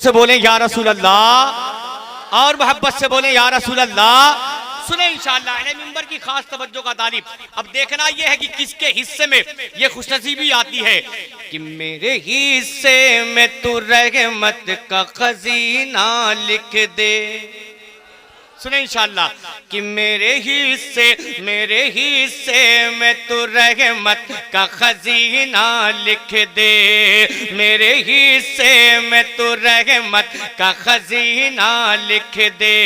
से बोले या रसूल अल्लाह और मोहब्बत से बोले या रसूल अल्लाह। सुने इंशाअल्लाह अहले मिंबर की खास तवज्जो का तालिब। अब देखना यह है कि किसके हिस्से में यह खुशनसीबी आती है कि मेरे हिस्से में तू रहमत का खजीना लिख दे। सुने इंशाअल्लाह कि मेरे हिस्से में तू रहमत का खजीना लिख दे। मेरे हिस्से में तू रहमत का खजीना लिख दे।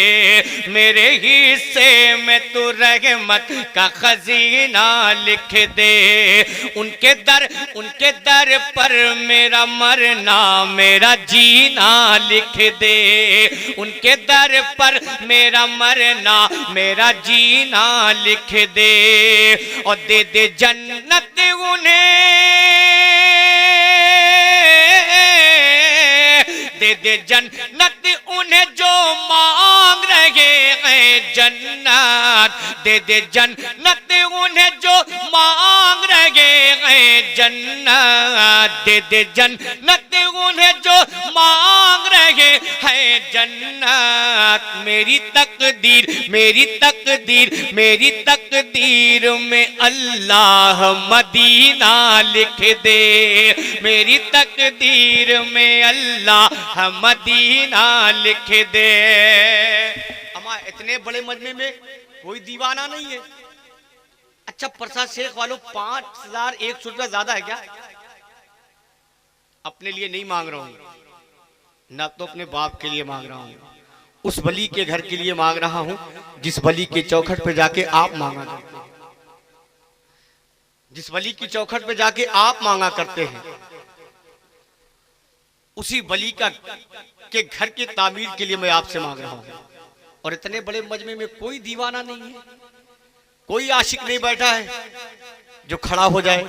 मेरे हिस्से में तू रहमत का खजीना लिख दे। उनके दर पर मेरा मरना मेरा जीना लिख दे। उनके दर पर मेरा मरना मेरा जीना लिख दे। और दे दे जन्नत उन्हें, दे दे जन्नत उन्हें जो मांग रहे हैं जन्नत। दे दे जन्नत उन्हें जो मांग रहे हैं जन्नत। दे दे जन्नत उन्हें जो मांग रहे हैं जन्नत। मेरी तकदीर में अल्लाह मदीना लिख दे। मेरी तकदीर में अल्लाह मदीना लिख दे। अमा इतने बड़े मजमे में कोई दीवाना नहीं है। अच्छा प्रसाद शेख वालों 5100 रुपया ज्यादा है क्या? अपने लिए नहीं मांग रहा हूं ना तो अपने बाप के लिए मांग रहा हूं, उस वली के घर के लिए मांग रहा हूं जिस वली के चौखट पे जाके आप मांगा करते हैं। जिस वली की चौखट पे जाके आप मांगा करते हैं उसी वली का के घर की तामीर के लिए मैं आपसे मांग रहा हूं। और इतने बड़े मजमे में कोई दीवाना नहीं है, कोई आशिक नहीं बैठा है जो खड़ा हो जाए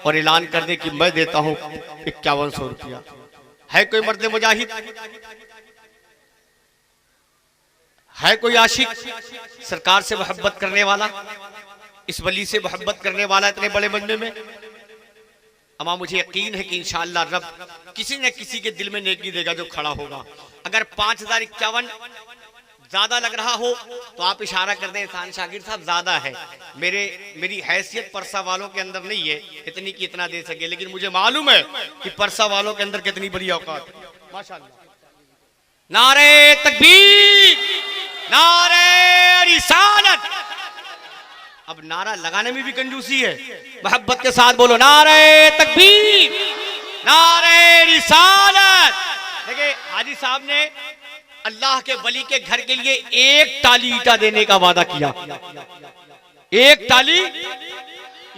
और ऐलान कर दे कि मैं देता हूं 5100 रुपया। है कोई मर्द मुजाहिद, है कोई आशिक सरकार से मोहब्बत करने वाला, इस वली से मोहब्बत करने वाला इतने बड़े मजमे में? अमा मुझे यकीन है कि इंशाअल्लाह रब किसी न किसी के दिल में नेकी देगा जो खड़ा होगा। अगर 5051 ज्यादा लग रहा हो तो आप इशारा कर दें एहसान शाकिर साहब ज्यादा है। मेरी हैसियत परसा वालों के अंदर नहीं है इतनी कि इतना दे सके, लेकिन मुझे मालूम है कि परसा वालों के अंदर कितनी बड़ी औकात है। माशाअल्लाह। नारे तकबीर, नारे रिसालत। अब नारा लगाने में भी कंजूसी है, मोहब्बत के साथ बोलो नारे तकबीर, नारे रिसालत। देखिए हाजी साहब ने अल्लाह के वली के घर के लिए एक टाली ईटा देने का वादा किया, एक टाली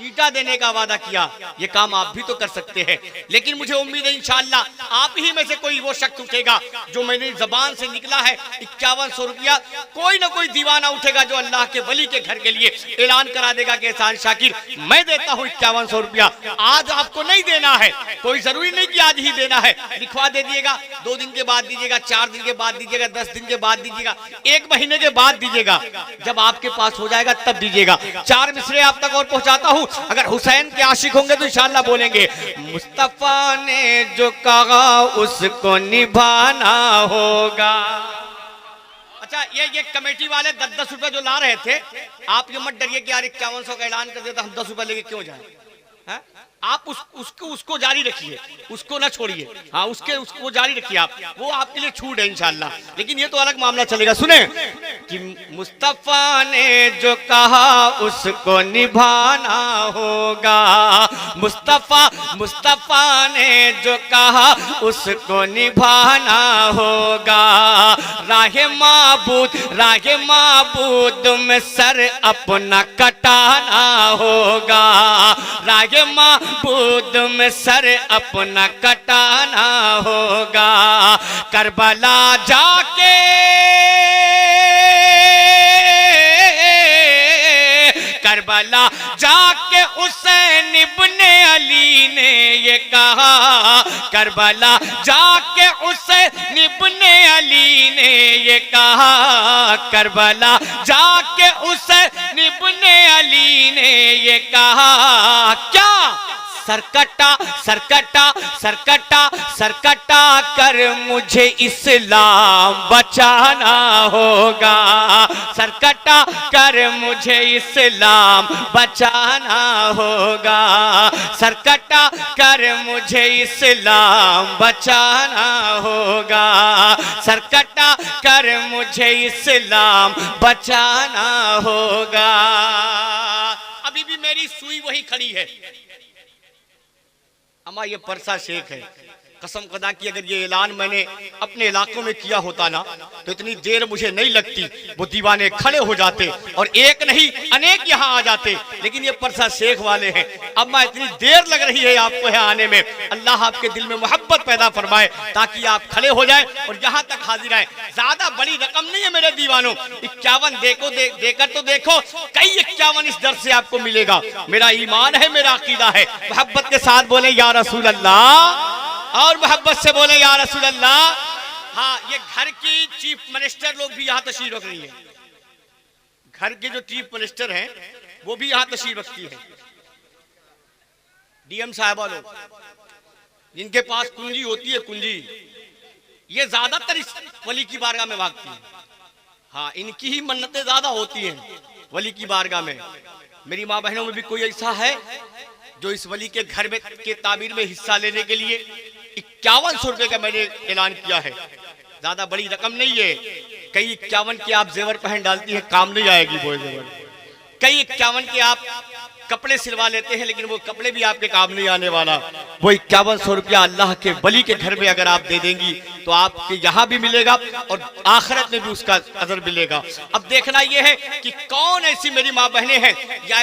ईटा देने का वादा किया। ये काम आप भी तो कर सकते हैं, लेकिन मुझे उम्मीद है इंशाअल्लाह आप ही में से कोई वो शख्स उठेगा जो मेरी जबान से निकला है 5100 रुपया। कोई ना कोई दीवाना उठेगा जो अल्लाह के वली के घर के लिए ऐलान करा देगा कि एहसान शाकिर मैं देता हूँ 5100 रुपया। आज आपको नहीं देना है, कोई जरूरी नहीं कि आज ही देना है, लिखवा दे दिएगा, 2 दिन के बाद दीजिएगा, 4 दिन के बाद दीजिएगा, 10 दिन के बाद दीजिएगा, 1 महीने के बाद दीजिएगा। जब आपके पास हो जाएगा तब दीजिएगा। 4 मिसरे आप तक और पहुंचाता हूं, अगर हुसैन के आशिक होंगे तो इंशाअल्लाह बोलेंगे मुस्तफा ने जो कहा उसको निभाना होगा। अच्छा ये कमेटी वाले 10-10 रुपए जो ला रहे थे, आप ये मत डरिए कि यार 5100 का ऐलान कर दिया तो हम 10 रुपए लेके क्यों जाए। आप उसको जारी रखिए, उसको ना छोड़िए। हाँ उसको जारी रखिए आप, वो आपके लिए छूट है इंशाअल्लाह। लेकिन ये तो अलग मामला चलेगा। सुने कि मुस्तफा ने जो कहा उसको निभाना होगा। मुस्तफा ने जो कहा उसको निभाना होगा। राहे माबूद में सर अपना कटाना होगा। राहे माबूद में सर अपना कटाना होगा। करबला जाके हुसैन इब्ने अली ने ये कहा। करबला जाके हुसैन इब्ने अली ने ये कहा। करबला जाके हुसैन इब्ने अली ने ये कहा। क्या सरकटा सरकटा सरकटा सरकटा कर मुझे इस्लाम बचाना होगा, सरकटा कर मुझे इस्लाम बचाना होगा, सरकटा कर मुझे इस्लाम बचाना होगा, सरकटा कर मुझे इस्लाम बचाना होगा। अभी भी मेरी सुई वही खड़ी है। अम्मा ये परसा शेख है, कसम खुदा की अगर ये ऐलान मैंने अपने इलाकों में किया होता ना तो इतनी देर मुझे नहीं लगती, वो दीवाने खड़े हो जाते और एक नहीं अनेक यहाँ आ जाते, लेकिन ये परसा शेख वाले हैं। अम्मा इतनी देर लग रही है आपको यहाँ आने में, अल्लाह आपके दिल में मोहब्बत पैदा फरमाए ताकि आप खड़े हो जाए और यहाँ तक हाजिर आए। ज्यादा बड़ी रकम नहीं है मेरे दीवानों, 51 देकर तो देखो, कई 51 इस दर से आपको मिलेगा। मेरा ईमान है, मेरा अकीदा है। मोहब्बत के साथ बोले या रसूल अल्लाह, और मोहब्बत से बोले या रसूल अल्लाह। हाँ, ये घर की चीफ मिनिस्टर लोग भी यहाँ तशरीफ रख रही है, घर के जो चीफ मिनिस्टर हैं वो भी यहाँ तशरीफ रखती है। डीएम साहबा लोग जिनके पास कुंजी होती है, कुंजी, ये ज्यादातर इस वली की बारगाह में भागती है। हाँ, इनकी ही मन्नतें ज्यादा होती हैं वली की बारगाह में। मेरी माँ बहनों में भी कोई ऐसा है जो इस वली के घर में के ताबीर में हिस्सा लेने के लिए 5100 रुपए का मैंने ऐलान किया है। ज्यादा बड़ी रकम नहीं है। कई 51 के आप जेवर पहन डालती है, काम नहीं आएगी वो जेवर। कई 51 के आप कपड़े सिलवा लेते हैं, लेकिन वो कपड़े भी आपके काम नहीं आने वाला। वो 5100 रुपया अल्लाह के वली के घर में अगर आप दे देंगी तो आपके यहाँ भी मिलेगा और आखिरत में भी उसका अजर मिलेगा। अब देखना यह है कि कौन ऐसी मेरी माँ बहनें हैं या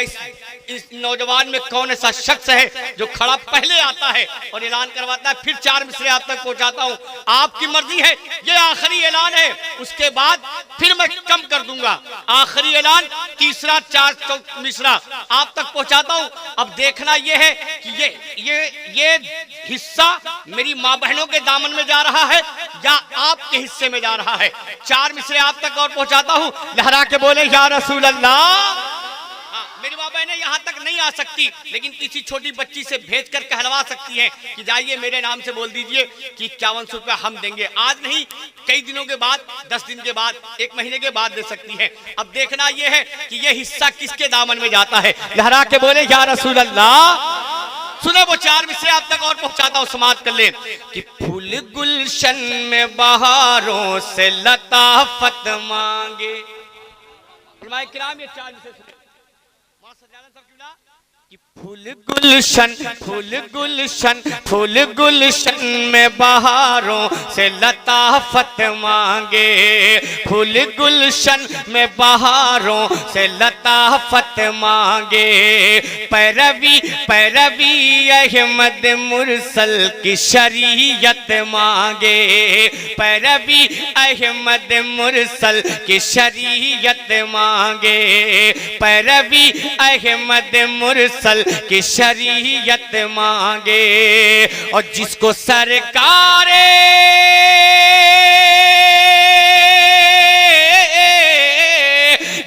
इस नौजवान में कौन ऐसा शख्स है जो खड़ा पहले आता है और ऐलान करवाता है, फिर 4 मिसरे आप तक पहुंचाता हूं। आपकी मर्जी है, ये आखिरी ऐलान है, उसके बाद फिर मैं कम कर दूंगा। आखिरी ऐलान, तीसरा 4 मिसरा आप तक पहुंचाता हूं। अब देखना यह है कि ये हिस्सा मेरी माँ बहनों के दामन में जा रहा है या आपके हिस्से में जा रहा है। 4 मिसरे आप तक और पहुंचाता हूं, लहरा के बोले या रसूल अल्लाह। मेरी माँ बहनें यहाँ तक नहीं आ सकती, लेकिन किसी छोटी बच्ची से भेज कर कहलवा सकती हैं कि जाइए मेरे नाम से बोल दीजिए कि 5100 रुपया हम देंगे। आज नहीं, कई दिनों के बाद, 10 दिन के बाद, 1 महीने के बाद दे सकती हैं। अब देखना यह है कि यह हिस्सा किसके दामन में जाता है। लहरा के बोले या रसूल अल्लाह। सुने वो 4 मिसरे आप तक और पहुंचाता हूं, समाप्त कर ले कि फूल गुलशन में बहारों से लताफत मांगे। किराम ये 4 मिसरे कि फूल गुलशन, फूल गुलशन, फूल गुलशन में बहारों से लताफत मांगे। फूल गुलशन में बहारों से लताफत मांगे। पैरवी पैरवी अहमद मुरसल की शरीयत मांगे। पैरवी अहमद मुरसल की शरीयत मांगे। पैरवी अहमद मुरसल की शरीयत मांगे। और जिसको सरकार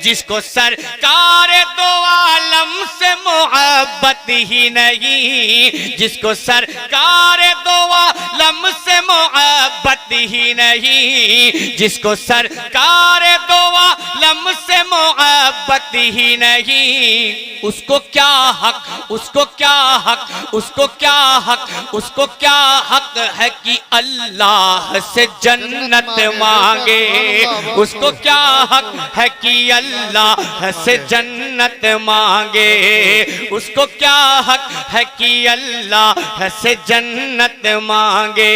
जिसको सरकार दो आलम से मोहब्बत ही नहीं, जिसको सरकार दो आलम से मोहब्बत ही नहीं, जिसको सरकार दो आलम से मोहब्बत ही नहीं, उसको क्या हक, उसको क्या हक, उसको क्या हक, उसको क्या हक है कि अल्लाह से जन्नत मांगे। उसको क्या हक है कि अल्लाह से जन्नत मांगे। उसको क्या हक है कि अल्लाह से जन्नत मांगे।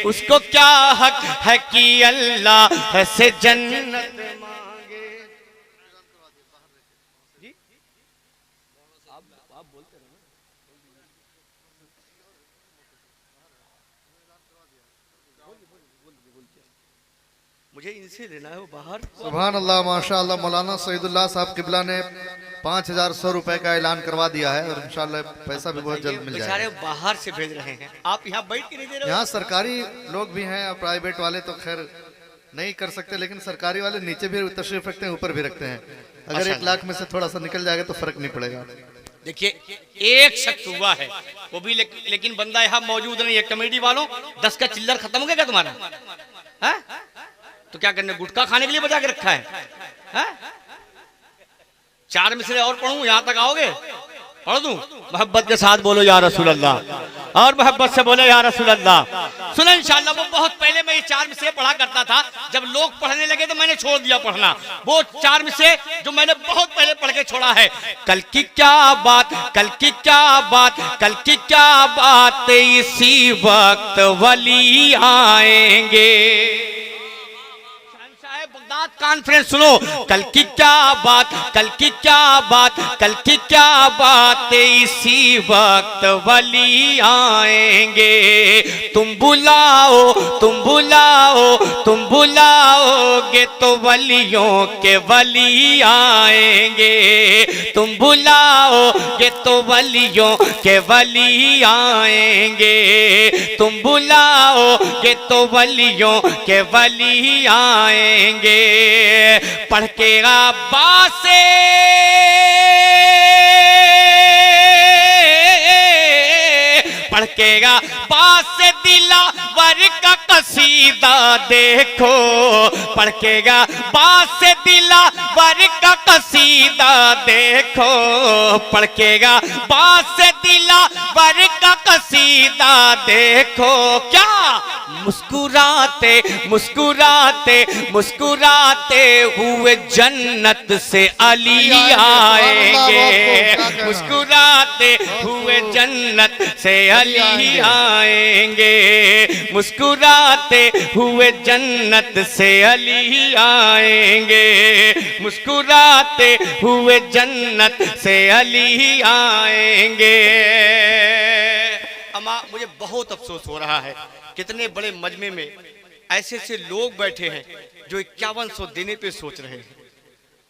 उसको क्या हक है कि अल्लाह से जन्नत मांगे। जी आप बोलते रहो। मुझे इनसे लेना है वो बाहर। सुभान अल्लाह, माशाअल्लाह। मौलाना सईदुल्लाह साहब किबला ने 5100 रुपए का ऐलान करवा दिया है और इंशाअल्लाह पैसा भी बहुत जल्द मिल जाएगा। बेचारे बाहर से भेज रहे हैं, आप यहाँ बैठ के नहीं दे रहे हो। यहाँ सरकारी लोग भी हैं और प्राइवेट वाले तो खैर नहीं कर सकते, लेकिन सरकारी वाले नीचे भी तशरीफ रखते हैं, ऊपर भी रखते हैं। अगर 1 लाख में से थोड़ा सा निकल जाएगा तो फर्क नहीं पड़ेगा। देखिए एक शख्स हुआ है वो भी लेकिन बंदा यहाँ मौजूद नहीं है। कमेटी वालों 10 का चिल्लर खत्म हो गया क्या तुम्हारा? है तो क्या करने, गुटखा खाने के लिए बजा के रखा है? 4 मिसरे और पढ़ूं, यहां तक आओगे? पढ़ दूं? मोहब्बत के साथ बोलो या रसूल अल्लाह, और मोहब्बत से बोलो या रसूल अल्लाह। सुनो इंशाल्लाह। वो बहुत पहले मैं ये 4 मिसरे पढ़ा करता था, जब लोग पढ़ने लगे तो मैंने छोड़ दिया पढ़ना। वो 4 मिसरे जो मैंने बहुत पहले पढ़ के छोड़ा है। कल की क्या बात, कल की क्या बात, कल की क्या बात, इसी वक्त वली आएंगे। बगदाद कॉन्फ्रेंस सुनो। कल की क्या बात, कल की क्या बात, कल की क्या बात, इसी वक्त वली आएंगे। तुम बुलाओ, तुम बुलाओ, तुम बुलाओगे तो वलियों के वली आएंगे। तुम बुलाओगे तो वलियों के वली आएंगे। तुम बुलाओगे तो वलियों के वली आएंगे। पढ़ के अब्बास से पढ़ के अब्बास से दिलावर का कसीदा देखो। पढ़ के अब्बास से दिलावर का कसीदा देखो। पढ़ के अब्बास से दिलावर का कसीदा देखो। क्या मुस्कुराते मुस्कुराते मुस्कुराते हुए जन्नत से अली आएंगे। मुस्कुराते हुए जन्नत से अली आएंगे। मुस्कुराते हुए जन्नत से अली आएंगे। मुस्कुराते हुए जन्नत से अली आएंगे। अम्मा मुझे बहुत अफसोस हो रहा है, कितने बड़े मजमे में ऐसे ऐसे लोग बैठे हैं जो 5100 देने पे सोच रहे हैं।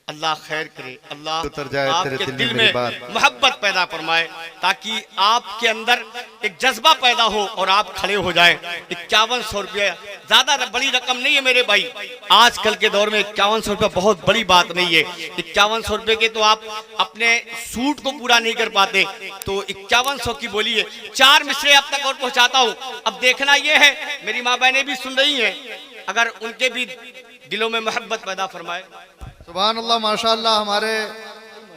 अल्लाह खैर करे, अल्लाह उतर जाए आपके तेरे दिल में मोहब्बत पैदा फरमाए, ताकि आपके अंदर एक जज्बा पैदा हो और आप खड़े हो जाए। 5100 रुपया ज्यादा बड़ी रकम नहीं है मेरे भाई। आजकल के दौर में 5100 रुपया बहुत बड़ी बात नहीं है। 5100 रुपये के तो आप अपने सूट को पूरा नहीं कर पाते, तो 5100 की बोली है। 4 मिसरे अब तक और पहुंचाता हूँ। अब देखना यह है, मेरी माँ बहनें भी सुन रही हैं, अगर उनके भी दिलों में मोहब्बत पैदा फरमाए। सुभान अल्लाह, माशाअल्लाह। हमारे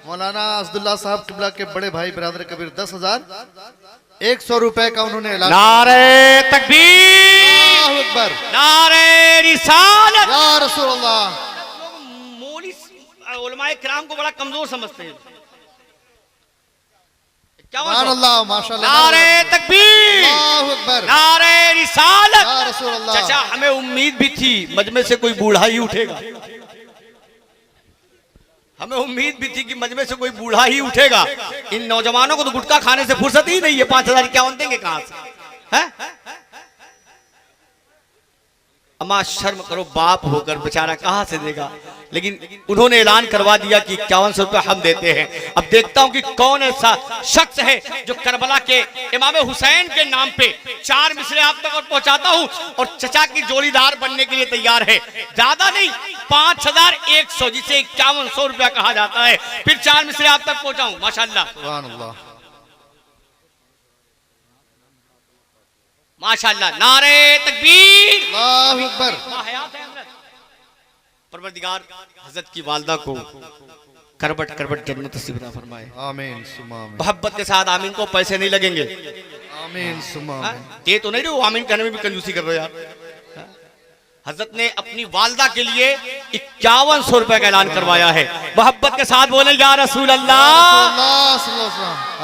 मौलाना असदुल्ला साहब किबला के बड़े भाई बिरादर कबीर 10,100 रुपए का उन्होंने ऐलान। नारे तकबीर, अल्लाहु अकबर, नारे रिसालत। या रसूल अल्लाह। मौलवी उलमाए किराम को बड़ा कमजोर समझते हैं। सुभान अल्लाह, माशाअल्लाह। नारे तकबीर, अल्लाहु अकबर, नारे रिसालत। या रसूल अल्लाह। चाचा हमें उम्मीद भी थी मजमे से कोई बूढ़ा ही उठेगा। हमें उम्मीद भी थी कि मजमे से कोई बूढ़ा ही उठेगा। इन नौजवानों को तो गुटखा खाने से फुर्सत ही नहीं है। 5051 देंगे कहां से? हैं? अम्मा शर्म करो, बाप होकर बेचारा कहां से देगा। लेकिन उन्होंने ऐलान करवा दिया कि 5100 रुपये हम देते हैं। अब देखता हूं कि कौन ऐसा शख्स है जो करबला के इमाम हुसैन के नाम पे 4 मिसरे आप तक और पहुंचाता हूं और चचा की जोड़ीदार बनने के लिए तैयार है। ज्यादा नहीं, 5100, जिसे 5100 रुपया कहा जाता है, फिर 4 मिसरे आप तक पहुंचाऊं। माशाल्लाह, सुभान अल्लाह, माशाल्लाह। नारे तकबीर, अल्लाहु अकबर। हयात है हजरत। परवरदिगार हजरत की वालदा को करबट करबट जन्नत नसीब फरमाए। आमीन सुमा आमीन। मोहब्बत के साथ आमीन को पैसे नहीं लगेंगे। आमीन सुमा आमीन। दे तो नहीं रहे हो, आमीन कहने में भी कंजूसी कर रहे हो यार। हजरत ने अपनी वालदा के लिए 5100 रुपए का ऐलान करवाया है। मोहब्बत के साथ बोले या रसूल अल्लाह।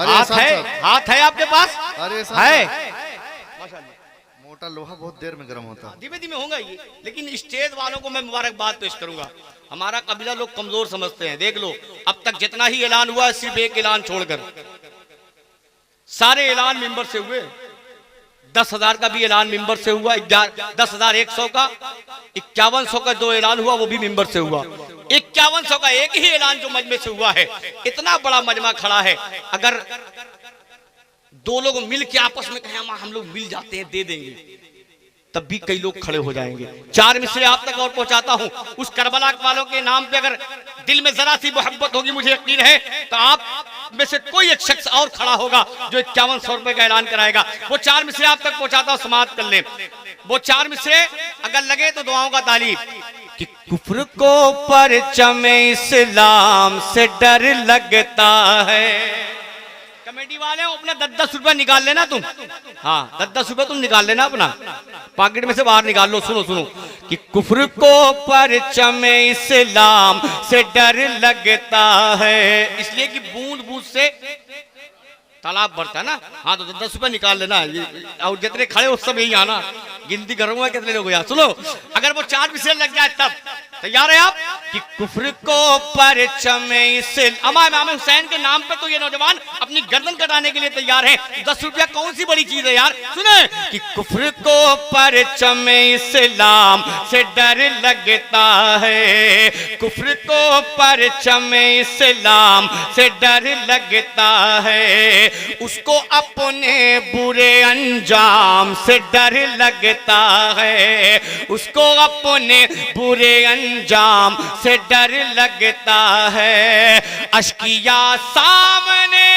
हाथ है, हाथ है आपके पास? अरे है। मोटा लोहा बहुत देर में गर्म होता है। धीमे धीमे होगा ये, लेकिन स्टेज वालों को मैं मुबारकबाद पेश करूंगा। हमारा कबीला लोग कमजोर समझते हैं। देख लो, अब तक जितना ही ऐलान हुआ, सिर्फ एक ऐलान छोड़कर सारे ऐलान मेंबर से हुए। 10,000 का भी ऐलान मेंबर से हुआ, 10,100 का, 5100 का जो ऐलान हुआ वो भी मेंबर से हुआ। 5100 का एक ही ऐलान जो मजमे से हुआ है। इतना बड़ा मजमा खड़ा है, अगर 2 लोग मिल के आपस में कहें हम लोग मिल जाते हैं, दे देंगे, तब भी कई लोग खड़े हो जाएंगे। 4 मिसरे आप तक और पहुंचाता हूं। उस करबला वालों के नाम पे अगर दिल में जरा सी मोहब्बत होगी, मुझे यकीन है, तो आप में से कोई एक शख्स और खड़ा होगा जो 5100 रुपए का ऐलान कराएगा। वो 4 मिसरे आप तक पहुंचाता हूं, समाप्त कर ले। वो 4 मिसरे अगर लगे तो दुआओं का तालीब। कि कुफ्र को परचम इस्लाम से डर लगता है। कमेटी वाले हो, अपना 10-10 रुपए निकाल लेना तुम। हाँ, 10-10 रुपए तुम निकाल लेना अपना पॉकेट में से बाहर निकाल लो। सुनो सुनो कि कुफ्र को परचम इस्लाम से डर लगता है, इसलिए कि बूंद बूंद से तालाब भरता है ना। हाँ, तो 10 रुपए निकाल लेना। और जितने खड़े हो सब यही आना, गिनती करूंगा कितने लोग यहाँ। सुनो, अगर वो 4 मिसरे लग जाए तब तैयार है आप? कि कुफ्र को परचम इमाम हुसैन के नाम पे तो ये नौजवान अपनी गर्दन कटाने के लिए तैयार है। 10 रुपया कौन सी बड़ी चीज है यार। सुने कि कुफ्र को परचम इस्लाम से डर लगता है, कुफ्र को परचम इस्लाम से डर लगता है, उसको अपने बुरे अंजाम से डर लगता है, उसको अपने बुरे अंजाम से डर लगता है। अश्किया सामने,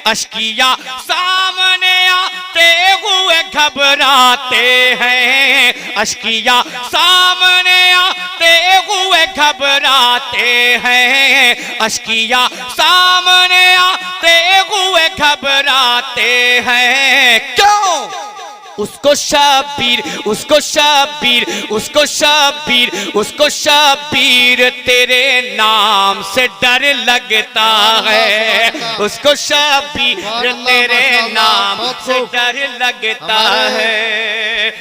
अश्किया सामने आते हुए घबराते हैं, अश्किया सामने आते हुए घबराते हैं, अश्किया सामने आते हुए घबराते हैं। क्यों? उसको शबीर, उसको शबीर, उसको शबीर, उसको शबीर तेरे नाम से डर लगता है, उसको शबीर तेरे नाम से डर लगता है।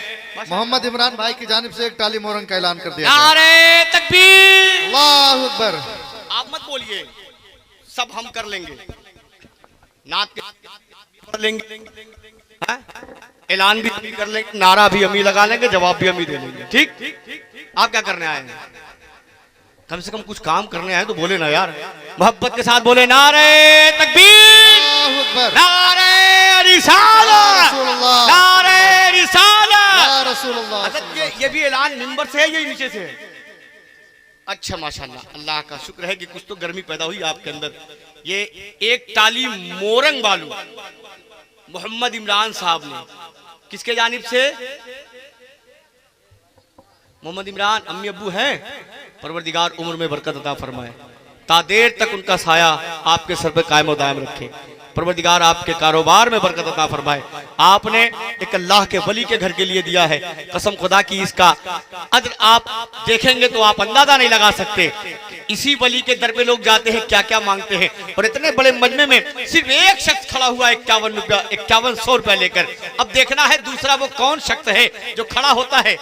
मोहम्मद इमरान भाई की जानिब से एक ताली मोरंग का ऐलान कर दिया। नारे तकबीर, अल्लाहु अकबर। आप मत बोलिए, सब हम कर लेंगे, नात कर लेंगे, ऐलान भी कर लेंगे, नारा भी हम ही लगा लेंगे, जवाब भी हम ही दे लेंगे। ठीक? आप क्या करने आए हैं? कम से कम कुछ काम करने आए तो बोले ना यार, मोहब्बत के साथ बोले। नारे तकबीर, नारे रिसालत, नारे रिसालत। ये भी ऐलान मिंबर से है, ये नीचे से है? अच्छा, माशाल्लाह, अल्लाह का शुक्र है कि कुछ तो गर्मी पैदा हुई आपके अंदर। ये एक ताली मोरंग वालू मोहम्मद इमरान साहब ने, किसके जानिब से? मोहम्मद इमरान अम्मी अब्बू हैं, परवरदिगार उम्र में बरकत अता फरमाए, तादेर तक उनका साया आपके सर पे कायम और दायम रखे, परवरदिगार आपके कारोबार में बरकत अता फरमाए। आपने एक अल्लाह के वली के घर के लिए दिया है, कसम खुदा की इसका अज्र आप देखेंगे तो आप अंदाजा नहीं लगा सकते। इसी वली के दर पे लोग जाते हैं, क्या क्या मांगते हैं, और इतने बड़े मजमे में सिर्फ एक शख्स खड़ा हुआ 5100 रुपया लेकर। अब देखना है दूसरा वो कौन शख्स है जो खड़ा होता है।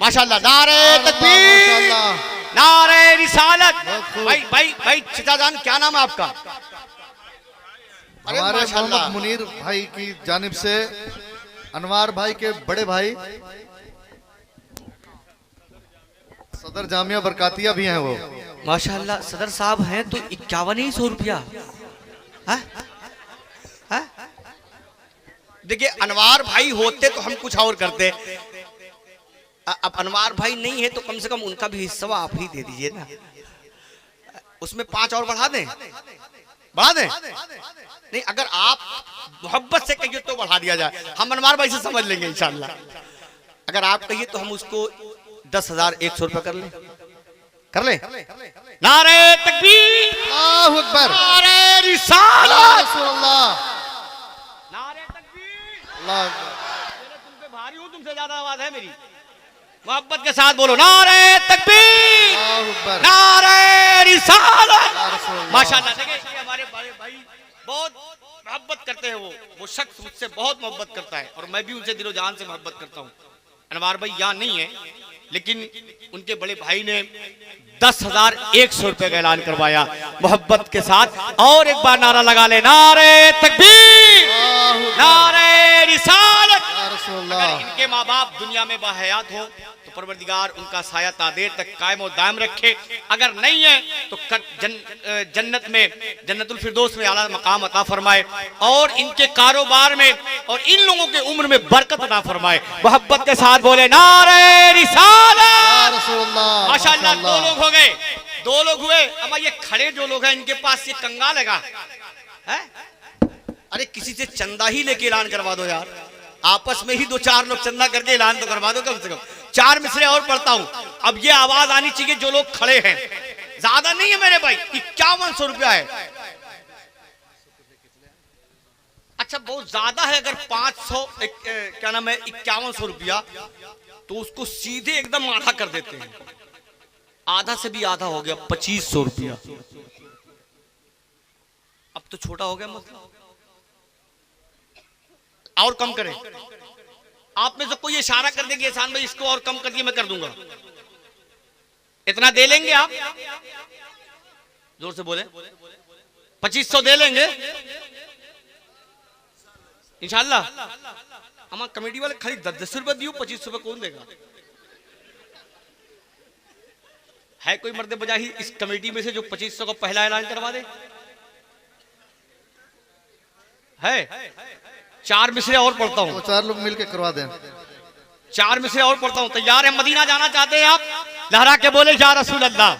माशाल्लाह, नारे तकबीर, नारे रिसालत। भाई भाई भाई चिताजान, क्या नाम है आपका? हमारे मोहम्मद मुनीर भाई की जानिब से अनवार भाई के बड़े भाई सदर जामिया बरकातिया भी हैं वो। माशाल्लाह, सदर साहब हैं तो 5100 रुपया। देखिए, अनवार भाई होते तो हम कुछ और करते, अब अनवार भाई नहीं है तो कम से कम उनका भी हिस्सा आप ही दे दीजिए ना। उसमें 5 और बढ़ा दें, बढ़ा दें? नहीं, अगर आप मोहब्बत से कहिए तो बढ़ा दिया जाए, हम अनवार भाई से समझ लेंगे इंशाल्लाह। अगर आप कहिए तो हम उसको 10,100 रुपया कर ले, कर ले। नारे तकबीर, अल्लाहु अकबर, नारे रिसालत, नारे तकबीर, अल्लाह अकबर। तुम पे भारी हूं, तुमसे ज्यादा आवाज है मेरी। मोहब्बत के साथ बोलो, नारे तकबीर, नारे रिसालत। माशाल्लाह, देखिए ये हमारे बड़े भाई बहुत मोहब्बत करते हैं। वो शख्स मुझसे बहुत मोहब्बत करता है और मैं भी उनसे दिलो जान से मोहब्बत करता हूँ। अनवार भाई यहाँ नहीं है, लेकिन उनके बड़े भाई ने 10,100 रुपए का ऐलान करवाया मोहब्बत के साथ। और एक बार नारा लगा ले, नारे तकबीर, नारे रिसालत। अगर इनके माँ बाप दुनिया में बाहयात हो तो परवरदिगार उनका साया तादेर तक कायम और दायम रखे। अगर नहीं है तो जन्नत में, जन्नतुल फिरदौस में आला मकाम अता फरमाए और इनके कारोबार में और इन लोगों के उम्र में बरकत अता फरमाए। मोहब्बत के साथ बोले, नारे रिसालत। माशाअल्लाह, 2 लोग हो गए। दो लोग हुए। अब ये खड़े जो लोग हैं इनके पास ये कंगाल है? अरे किसी से चंदा ही लेके ऐलान करवा दो यार, आपस में ही 2-4 लोग चंदा करके ऐलान तो करवा दो कम से कम। 4 मिसरे और पढ़ता हूं। अब ये आवाज आनी चाहिए जो लोग खड़े हैं, ज्यादा नहीं है मेरे भाई, 5100 रुपया है। अच्छा बहुत ज्यादा है, अगर 500 क्या नाम है 5100 रुपया, तो उसको सीधे एकदम आधा कर देते हैं। आधा से भी आधा हो गया 2500 रुपया। अब तो छोटा हो गया मतलब, और कम करें। आप में से कोई इशारा कर देंगे एहसान भाई इसको और कम कर दिए, मैं कर दूंगा। इतना दे लेंगे आप? जोर से बोले। 2500 दे लेंगे इंशाल्लाह। हमारा कमेटी वाले खाली 10-10 रुपए दियो, 2500 रुपए कौन देगा? है कोई मर्द बजाही इस कमेटी में से जो 2500 का पहला ऐलान करवा दे? है? 4 मिसरे और पढ़ता हूं। 4 लोग मिलके करवा दें। 4 मिसरे और पढ़ता हूं। तैयार है? मदीना जाना चाहते हैं आप? लहरा के बोले या रसूल अल्लाह,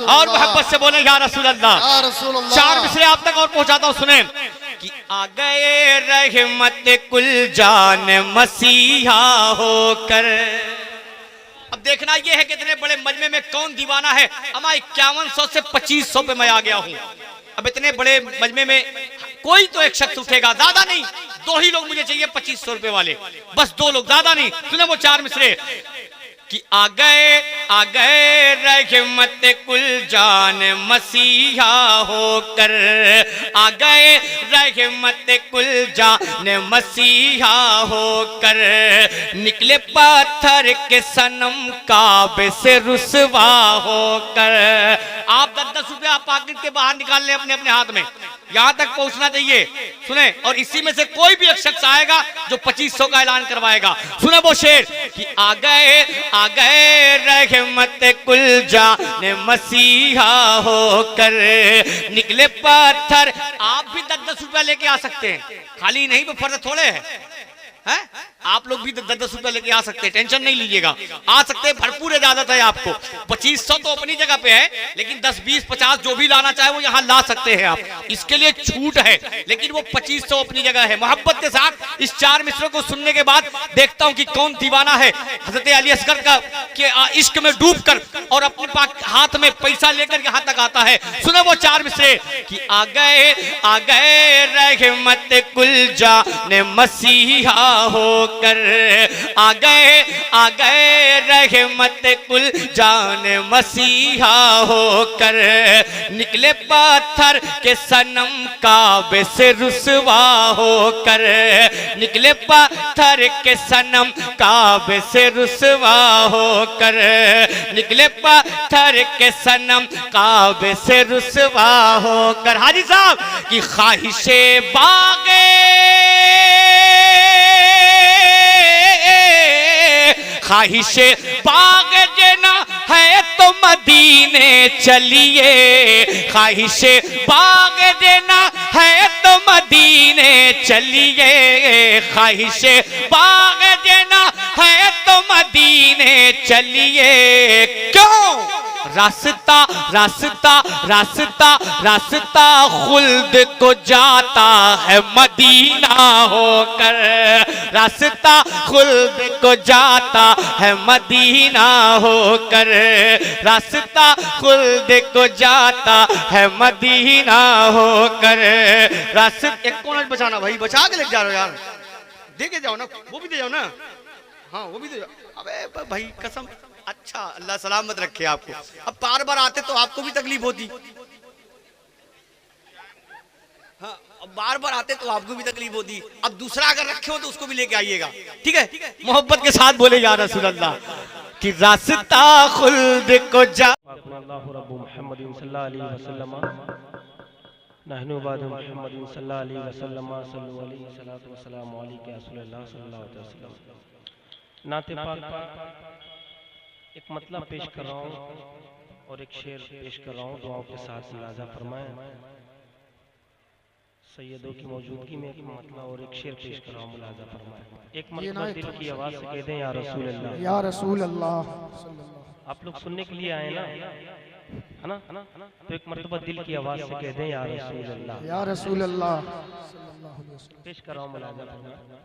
और मोहब्बत से बोले या रसूल अल्लाह। 4 मिसरे आप तक और पहुंचाता हूं, सुने कि आ गए रहमत कुल जान मसीहा होकर। अब देखना ये है कि इतने बड़े मजमे में कौन दीवाना है। अमा 5100 से 2500 पे मैं आ गया हूं। अब इतने बड़े मजमे में कोई तो एक शख्स उठेगा, ज्यादा नहीं, 2 ही लोग मुझे चाहिए 2500 रुपए वाले, बस 2 लोग, ज्यादा नहीं। सुने वो 4 मिसरे कि आ गए रहमत कुल जान मसीहा होकर, आ गए रहमत कुल जान मसीहा होकर, निकले पत्थर के सनम काबे से रुसवा होकर। आप 10-10 रुपया पॉकेट के बाहर निकाल लें अपने अपने हाथ में, यहां तक पहुंचना चाहिए। सुने, और इसी में से कोई भी एक शख्स आएगा जो 2500 का ऐलान करवाएगा। सुने वो शेर कि आ गए रहमत कुल जान मसीहा होकर, निकले पत्थर। आप भी 10-10 रुपया लेके आ सकते हैं, खाली नहीं, वो फर्ज थोड़े है? आप लोग भी 10-10 रुपया लेके आ सकते हैं, टेंशन नहीं लीजिएगा, आ सकते हैं, भरपूर इजाजत है आपको। 2500 तो अपनी जगह पे है, लेकिन 10, 20, 50 जो भी लाना चाहे वो यहाँ ला सकते हैं आप, इसके लिए छूट है। लेकिन वो 2500 अपनी जगह है। मोहब्बत के साथ इस 4 मिसरों को सुनने के बाद देखता हूं कि कौन दीवाना है हजरत अली असगर का के इश्क में डूबकर और अपने हाथ में पैसा लेकर यहाँ तक आता है। सुने वो 4 मिसरे कि आ गए रहमत कुल जान मसीहा होकर, आ गए रहमत कुल जान मसीहा होकर, निकले पत्थर के सनम काबे से रुसवा होकर, निकले पत्थर के सनम काबे से रुसवा होकर, निकले पत्थर के सनम काबे से रुसवा होकर। हाजी साहब की ख्वाहिशे बागे ख्वाहिशे बाग जना है तो मदीने चलिए, ख्वाहिशे बाग जना है तो मदीने चलिए, ख्वाहिशे बाग जना है तो मदीने चलिए। क्यों? रास्ता रास्ता रास्ता रास्ता खुल्द को जाता है मदीना होकर, रास्ता खुल्द को जाता है मदीना होकर, रास्ता खुल्द को जाता है मदीना होकर। रास्ता एक कौन बचाना भाई, बचा के लेके जा रहे हो यार, दे के जाओ ना, वो भी दे जाओ ना। हाँ वो भी दे जाओ। अबे भाई कसम, अच्छा अल्लाह सलामत रखे आपको। अब बार आते तो आपको भी तकलीफ होती। हाँ, अब बार आते तो आपको भी तकलीफ होती। अब दूसरा अगर रखे हो तो उसको भी लेके आइएगा, ठीक है? मोहब्बत के साथ बोले या रसूल अल्लाह कि रास्ता खुल्द को जा। एक मतलब पेश कर रहा हूँ और एक शेर पेश कर रहा हूँ, दुआओं के साथ मुलाजा फरमाएं। सैयदों की मौजूदगी में एक मतलब और एक शेर पेश कर रहा हूँ, मुलाजा फरमाएं। एक मतलब दिल की आवाज से कह दें या रसूल अल्लाह, या रसूल अल्लाह। आप लोग सुनने के लिए आए ना? ना? तो एक मर्तबा दिल की आवाज से कह दें, या रसूल अल्लाह, या रसूल अल्लाह। पेश कर रहा हूं मुलाजा फरमाएं।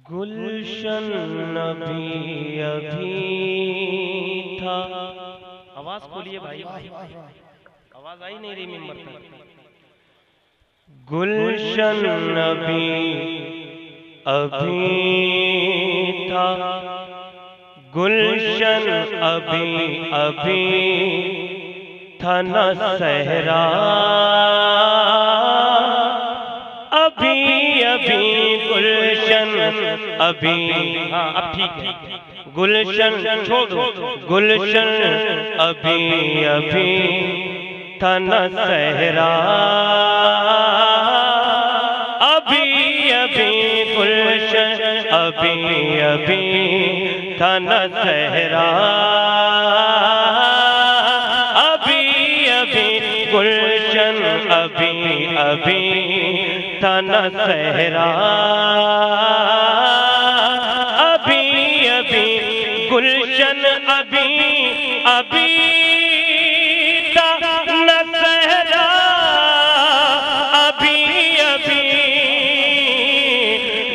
गुलशन अभी अभी था, आवाज खोलिए भाई, आवाज आई नहीं रही मिंबर तक। गुलशन अभी अभी था, गुलशन अभी अभी था न सहरा, अभी अभी गुलशन अभी, हाँ अब ठीक है, गुलशन छोड़ दो, गुलशन अभी अभी था न सहरा, अभी अभी गुलशन अभी अभी था न सहरा, अभी अभी गुलशन अभी अभी था न सहरा, अभी अभी गुलशन अभी अभी था न सहरा, अभी अभी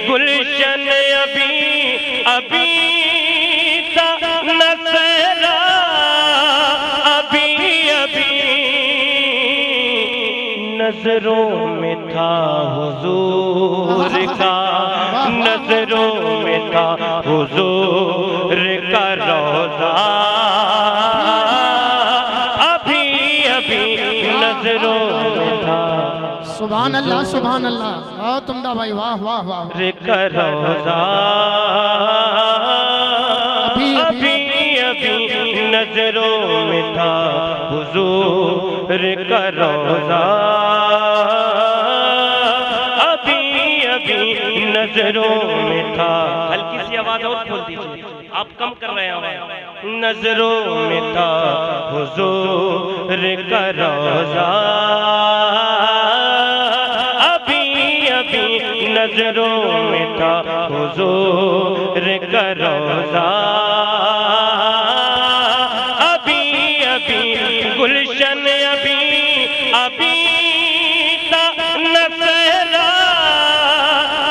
गुलशन अभी अभी था न सहरा, अभी अभी नजरों में था हुजूर का, नजरों में था हुजूर का रोज़ा, अभी अभी नजरों में था। सुभान अल्लाह, सुभान अल्लाह, बहुत उम्दा भाई, वाह वाह वाह। का रोज़ा, अभी अभी नजरों में था हुजूर का रोज़ा, अभी अभी नजरों में था। हल्की सी आवाज और खोल दीजिए, आप कम कर रहे हैं। नजरों में था हुजूर का रोज़ा, अभी अभी नजरों में था हुजूर का रोज़ा, अभी अभी गुलशन अभी अभी था न सहरा,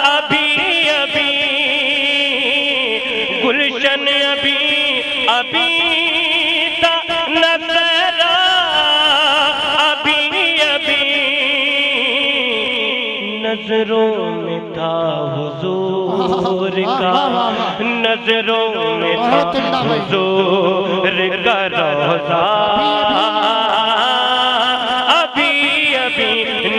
अभी अभी गुलशन अभी अभी था न सहरा, अभी अभी नजरों में था हुजूर का, नजरों में था हुजूर का रोज़ा, अभी अभी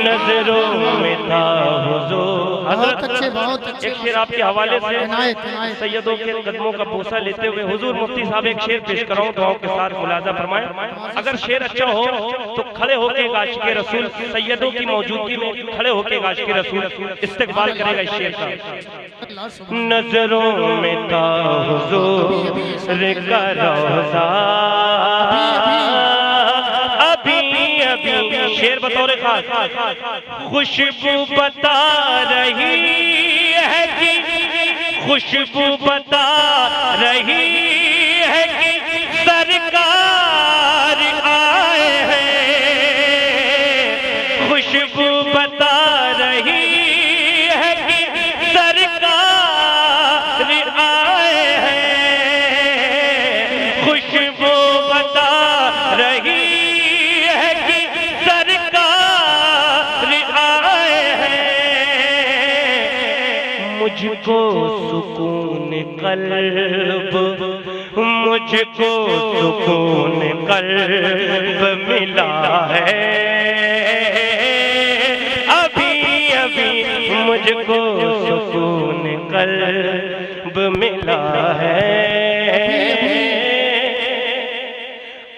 नजरों में था हुजूर। बहुत अच्छे, बहुत अच्छे। एक शेर आपके हवाले से इनायत, इनायत। सैयदों के कदमों का बोसा लेते हुए हुजूर मुफ्ती साहब एक शेर पेश कराऊं, दुआओं के साथ मुलाजा फरमाएं। अगर शेर अच्छा हो तो खड़े होके आशिक़े रसूल सैयदों की मौजूदगी में खड़े होके आशिक़े रसूल इस्तकबाल करेगा इस शेर का। नजरों में था हुजूर का रोज़ा, अभी अभी शेर बतौर खास खुशबू बता रही है कि, खुशबू बता रही है कि सरकार आए हैं, खुशबू बता रही है कि सरकार आए हैं, खुशबू बता रही है कि सरकार आए हैं, मुझको सुकून कल्ब, मुझको सुकून कल्ब मिला है, अभी अभी मुझको सुकून कल्ब मिला है,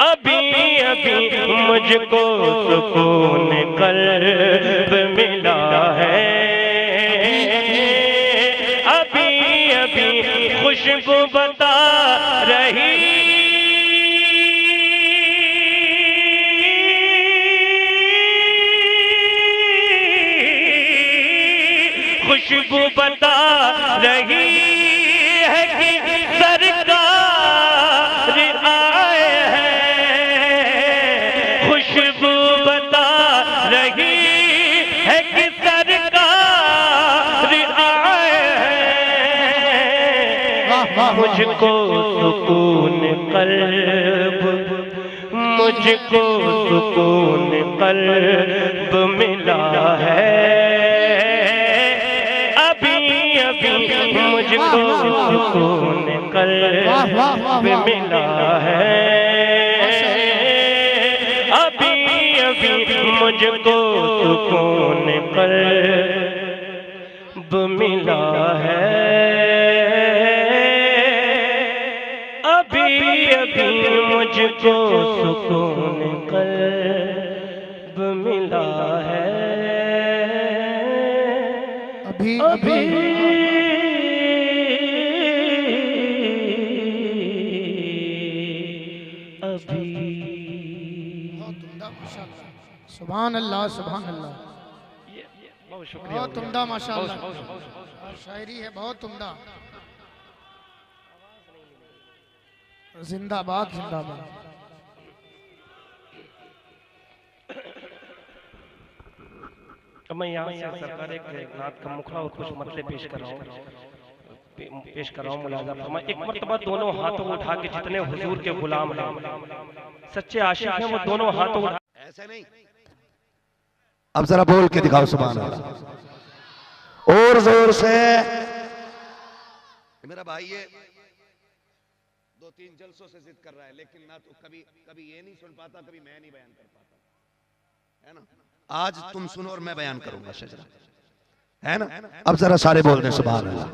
अभी अभी मुझको सुकून कल्ब मिला है, अभी अभी खुशबू बता रही खुशबू बता रही है कि सरकार मुझको सुकून कल्ब, मुझको सुकून कल्ब मिला है, अभी अभी मुझको सुकून कल्ब मिला है, अभी अभी मुझको सुकून कल्ब मिला है, अभी अभी मुझको सुकून कल्ब मिला है, अभी अभी अभी। बहुत उम्दा माशाअल्लाह, सुभान अल्लाह सुभान अल्लाह, बहुत शुक्रिया। बहुत उम्दा माशाअल्लाह, और शायरी है बहुत उम्दा। जिंदाबाद जिंदाबाद। अब मैं यहाँ से सरकार एक नात का मुखड़ा और कुछ मतले पेश कर रहा हूँ, मुलाजा फरमा। एक मर्तबा दोनों हाथों उठा के जितने हुजूर के गुलाम हैं, सच्चे आशिक हैं, वो दोनों हाथों उठा, ऐसे नहीं, अब जरा बोल के दिखाओ सुभान अल्लाह और जोर से। मेरा भाई ये 2-3 जलसों से जिद कर रहा है, लेकिन ना तो कभी कभी ये नहीं सुन पाता, कभी मैं नहीं बयान कर पाता, है ना। आज तुम सुनो और मैं बयान करूंगा शजरा, है ना। अब जरा सारे बोल दें सुभान अल्लाह।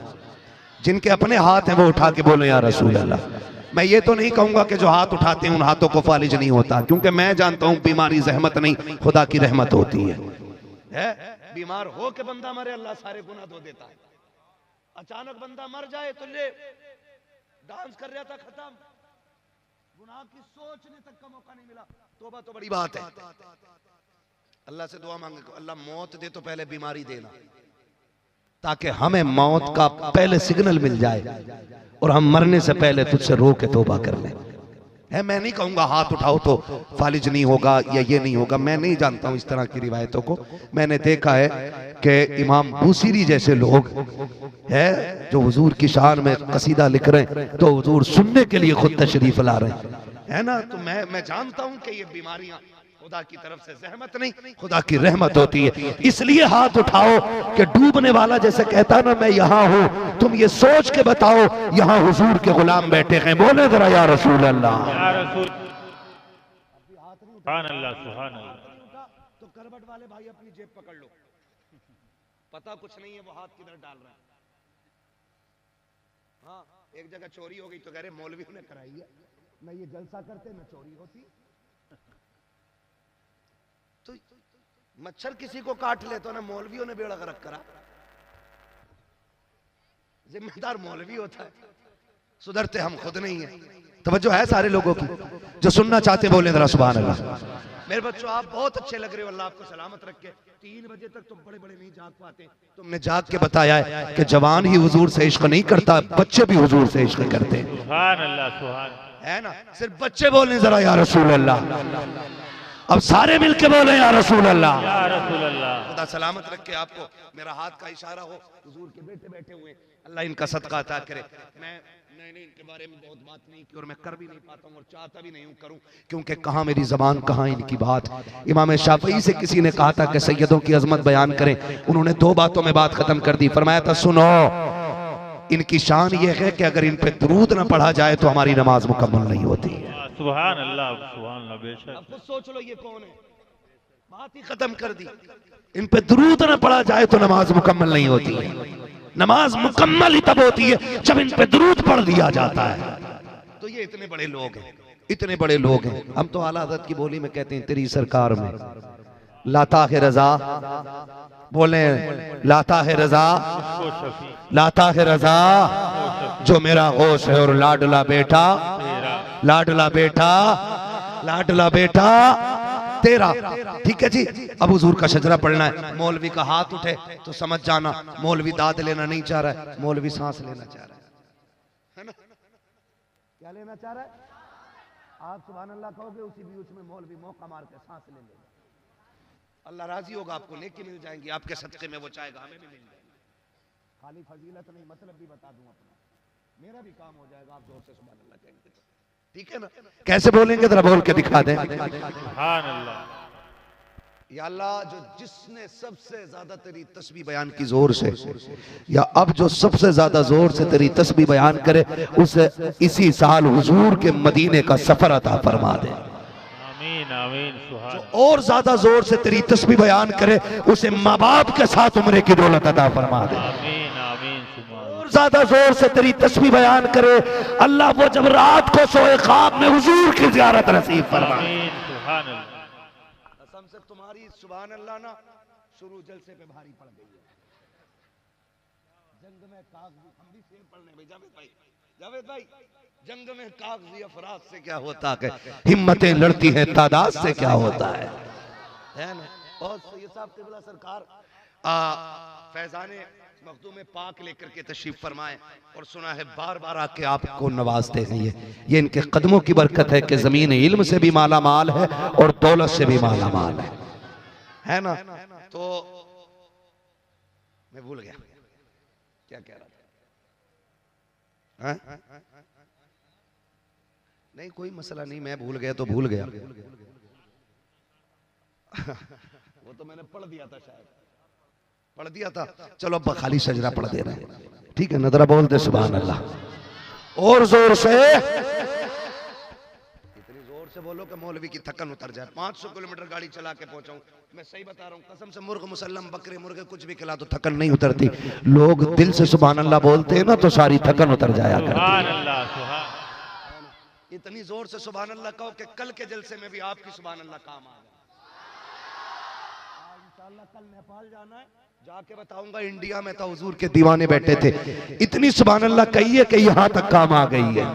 जिनके अपने हाथ हैं वो उठा के बोले या रसूल अल्लाह। मैं ये तो नहीं कहूंगा कि जो हाथ उठाते हैं उन हाथों को फालिज नहीं होता, क्योंकि मैं जानता हूं बीमारी जहमत नहीं, खुदा की रहमत होती है। बीमार हो के बंदा मरे, अल्लाह सारे गुनाह धो देता है। अचानक बंदा मर जाए तो ले डांस कर रहा था, खत्म, गुनाह की सोचने तक का मौका नहीं मिला। तौबा तो बड़ी बात है। अल्लाह से दुआ मांगे, अल्लाह मौत दे तो पहले बीमारी देना, ताकि हमें मौत का पहले सिग्नल मिल जाए और हम मरने से पहले तुझसे रो के तौबा कर लें। है, मैं नहीं कहूंगा हाथ उठाओ तो फालिज नहीं होगा या ये नहीं होगा, मैं नहीं जानता हूं इस तरह की रिवायतों को। मैंने देखा है कि इमाम बूसीरी जैसे लोग है जो हुजूर की शान में कसीदा लिख रहे हैं, तो हुजूर सुनने के लिए खुद तशरीफ ला रहे हैं, है ना। तो मैं जानता हूं कि ये बीमारियां खुदा की तरफ से रहमत नहीं, खुदा की रहमत होती है। इसलिए हाथ उठाओ कि डूबने वाला जैसे कहता ना मैं यहाँ हूँ, तुम ये सोच के बताओ यहाँ हुजूर के गुलाम बैठे हैं, बोले जरा या रसूल अल्लाह। सुभान अल्लाह सुभान अल्लाह। तो करबट वाले भाई अपनी जेब पकड़ लो, पता कुछ नहीं है वो हाथ किधर डाल रहा है। हाँ, एक जगह चोरी हो गई तो कह रहे मौलवियों ने कराई है, न ये जलसा करते न चोरी होती। तो मच्छर किसी को काट ले तो ना मौलवियों ने बेड़ा गर्क करा, जिम्मेदार मौलवी होता है, सुधरते हम खुद नहीं है। तवज्जो है सारे लोगों की, जो सुनना चाहते हैं बोले जरा सुभान अल्लाह। मेरे बच्चों आप बहुत अच्छे लग रहे हो, अल्लाह आपको सलामत रखे। 3 बजे तक तुम बड़े बड़े नहीं जाग पाते, तुमने जाग के बताया है कि जवान ही हुजूर से इश्क नहीं करता, बच्चे भी हुजूर से इश्क करते हैं। सुभान अल्लाह सुभान, है ना। सिर्फ बच्चे बोले जरा या रसूल अल्लाह, अब सारे मिलके बोले या रसूल अल्लाह। या रसूल अल्लाह। खुदा सलामत रखे आपको। मेरा हाथ का इशारा हो, हुजूर के बेटे बैठे हुए, अल्लाह इनका सदका अता करे। मैं नहीं इनके बारे में बहुत बात नहीं की और मैं कर भी नहीं पाता हूँ और चाहता भी नहीं हूँ करूँ, क्योंकि कहाँ मेरी जबान कहाँ इनकी बात। इमाम शाफई से किसी ने कहा था कि सैयदों की अजमत बयान करें, उन्होंने 2 बातों में बात खत्म कर दी। फरमाया था सुनो, इनकी शान ये है कि अगर इन पे दुरूद न पढ़ा जाए तो हमारी नमाज मुकम्मल नहीं होती है। सुभान अल्लाह सुभान अल्लाह। बेशक अब खुद सोच लो ये कौन है, बात ही खत्म कर दी। इन पे दुरूद न पढ़ा जाए तो नमाज मुकम्मल नहीं होती है। नमाज मुकम्मल ही तब होती है जब इन पे दुरूद पढ़ दिया जाता है। तो ये इतने बड़े लोग हैं, इतने बड़े लोग हैं। हम तो आला हज़रत की बोली में कहते हैं तेरी सरकार में लाता है रजा, बोले लाता है रजा, लाता है रजा जो मेरा होश है और लाडला बेटा, लाडला बेटा, लाडला बेटा तेरा। ठीक है जी। अब हुजूर का शजरा पढ़ना है, मौलवी का हाथ उठे तो समझ जाना मौलवी दाद लेना नहीं चाह रहा है, मौलवी सांस लेना चाह रहा है ना। क्या लेना चाह रहा है? आप सुभान अल्लाह कहोगे, उसी बीच में मौलवी मौका मार के सांस ले लेगा। अल्लाह राजी होगा, आपको नेकी मिल जाएंगी, आपके सदके में वो चाहेगा हमें भी मिल जाएगी। खाली फजीलत नहीं, मतलब भी बता दूं अपना। मेरा भी काम हो जाएगा, आप जोर से सुभान अल्लाह कहेंगे तो। ठीक है ना? कैसे बोलेंगे जरा बोल के दिखा दें। सुभान अल्लाह। या अल्लाह, जो जिसने सबसे ज्यादा तेरी तस्बीह बयान की जोर से, या अब जो सबसे ज्यादा जोर से तेरी तस्बीह बयान करे, उसे इसी साल हुजूर के मदीने का सफर अता फरमा दे। आमीन आमीन। सुभान। जो और ज्यादा जोर से तेरी तस्बीह बयान करे, उसे माँ बाप के साथ उम्रे की दौलत अता फरमा दे। आमीन आमीन। सुभान। और ज्यादा जोर से तेरी तस्बीह बयान करे, अल्लाह वो जब रात को सोए ख्वाब में हुजूर की ज़ियारत नसीब फरमाए। आमीन। सुभान अल्लाह। कसम से तुम्हारी सुभान अल्लाह ना शुरू जलसे पे भारी पड़ गई है। जंग में कागजी, हम भी शेर पढ़ने में, जावेद भाई जंग में कागजी अफराद से क्या होता है, हिम्मतें लड़ती हैं तादाद से क्या होता है ना? और सैयद साहब क़िबला सरकार फैजाने मखदूम पाक लेकर के तशरीफ फरमाए, और सुना है बार बार आके आपको नवाजते हैं। ये इनके कदमों की बरकत है कि जमीन इल्म से भी माला माल है और दौलत से भी माला माल है ना? तो मैं भूल गया क्या कह रहा था। हाँ? नहीं कोई मसला नहीं, मैं भूल गया तो भूल गया। वो तो मैंने पढ़ दिया था, शायद पढ़ दिया था। चलो अब खाली सजरा पढ़ दे रहे हैं, ठीक है? नजरा बोल दे सुभान अल्लाह और जोर से, इतनी जोर से बोलो कि मौलवी की थकन उतर जाए। 500 किलोमीटर गाड़ी चला के पहुंचा हूं, मैं सही बता रहा हूं कसम से। मुर्ग मुसल्लम बकरे मुर्गे कुछ भी खिला तो थकन नहीं उतरती। लोग दिल से सुभान अल्लाह बोलते हैं ना तो सारी थकन उतर जाया करती है। सुभान अल्लाह। सुभान। इतनी जोर से सुभान अल्लाह कहो कि कल के जलसे में भी आपकी सुभान अल्लाह काम आ जाए। इंशाअल्लाह कल नेपाल जाना है, जाके बताऊंगा इंडिया में तो हुजूर के दीवाने बैठे थे। इतनी सुभान अल्लाह कहिए कि यहां तक काम आ गई है।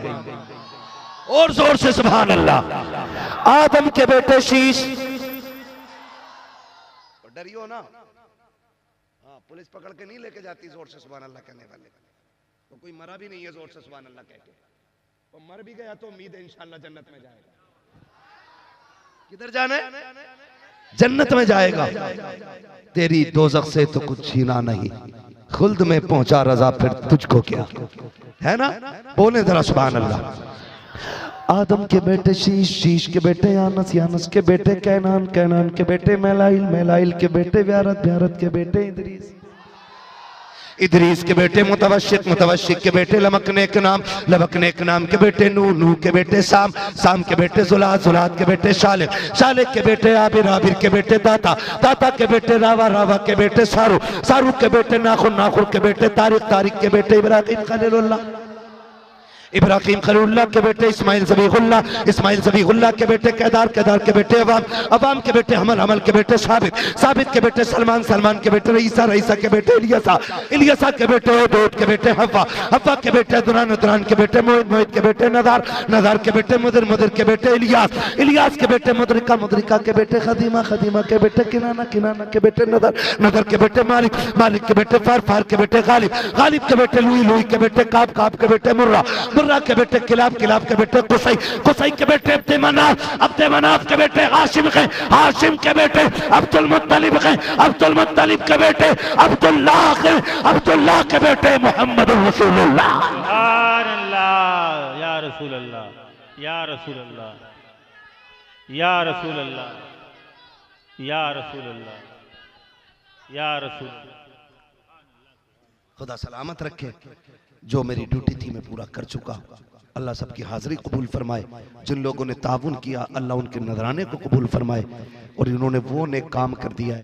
और जोर से सुभान अल्लाह। आदम के बेटे शीश, डरियो ना, हाँ पुलिस पकड़ के नहीं लेके जाती जोर से सुभान अल्लाह कहने वाले, तो कोई मरा भी नहीं है जोर से सुभान अल्लाह कह के। तो मर भी गया तो उम्मीद है इंशाअल्लाह जन्नत में जाएगा। किधर जाना है? जन्नत में जाएगा। तेरी दोज़ख से तो कुछ छीना नहीं, खुल्द में पहुंचा रजा फिर तुझको क्या, है ना? बोले जरा सुभान अल्लाह। आदम के बेटे शीश, शीश के बेटे यानस, यानस के बेटे कैनान, कैनान के बेटे मैलाइल, मैलाइल के बेटे व्यारत, व्यारत के बेटे इदरीस, इदरीस के बेटे मुतवशिक, मुतवशिक के बेटे लमकने के नाम, लमकने के नाम के बेटे नूह, नूह के बेटे साम, साम के बेटे जुलाद, जुलाद के बेटे शालिक, शालिक के बेटे आबिर, आबिर के बेटे दाता, दाता के बेटे रावा, रावा के बेटे सारू, सारू के बेटे नाखुन, नाखुन के बेटे तारिक, तारिक के बेटे इब्राहिम खलीलुल्लाह, इब्राहिम खलीलुल्लाह के बेटे इस्माइल ज़बीहुल्लाह, इस्माइल ज़बीहुल्लाह के बेटे केदार, केदार के बेटे अवाम, अवाम के बेटे हमल, हमल के बेटे साबित, साबित के बेटे सलमान, सलमान के बेटे रईसा, रईसा के बेटे इलियासा, इलियासा के बेटे दूध के बेटे हवा, हवा के बेटे दुरान, दुरान के बेटे मोहित, मोहित के बेटे नदार, नदार के बेटे मुदर, मुदर के बेटे इलियास, इलियास के बेटे मुदरिका, मुदरिका के बेटे खदीमा, खदीमा के बेटे किनाना, किनाना के बेटे नदर, नदर के बेटे मालिक, मालिक के बेटे फार, फार के बेटे गालिब, गालिब के बेटे लुई, लुई के बेटे काब, काब के बेटे मुर्रा, मुर्रा के बेटे किलाब, किलाब के बेटे कुसई, कुसई के बेटे अब्दे मनाफ, अब्दे मनाफ के बेटे हाशिम के, हाशिम के बेटे अब्दुल मुत्तलिब के, अब्दुल मुत्तलिब के बेटे अब्दुल्लाह के, अब्दुल्लाह के बेटे मोहम्मद रसूलुल्लाह। सुभान अल्लाह। या रसूल अल्लाह, या रसूल अल्लाह, या रसूल अल्लाह, या रसूल अल्लाह, या रसूल। खुदा सलामत रखे। जो मेरी ड्यूटी थी मैं पूरा कर चुका। अल्लाह सबकी हाजिरी कबूल फरमाए। जिन लोगों ने ताउन किया अल्लाह उनके नजराने को कबूल फरमाए, और इन्होंने वो नेक काम कर दिया है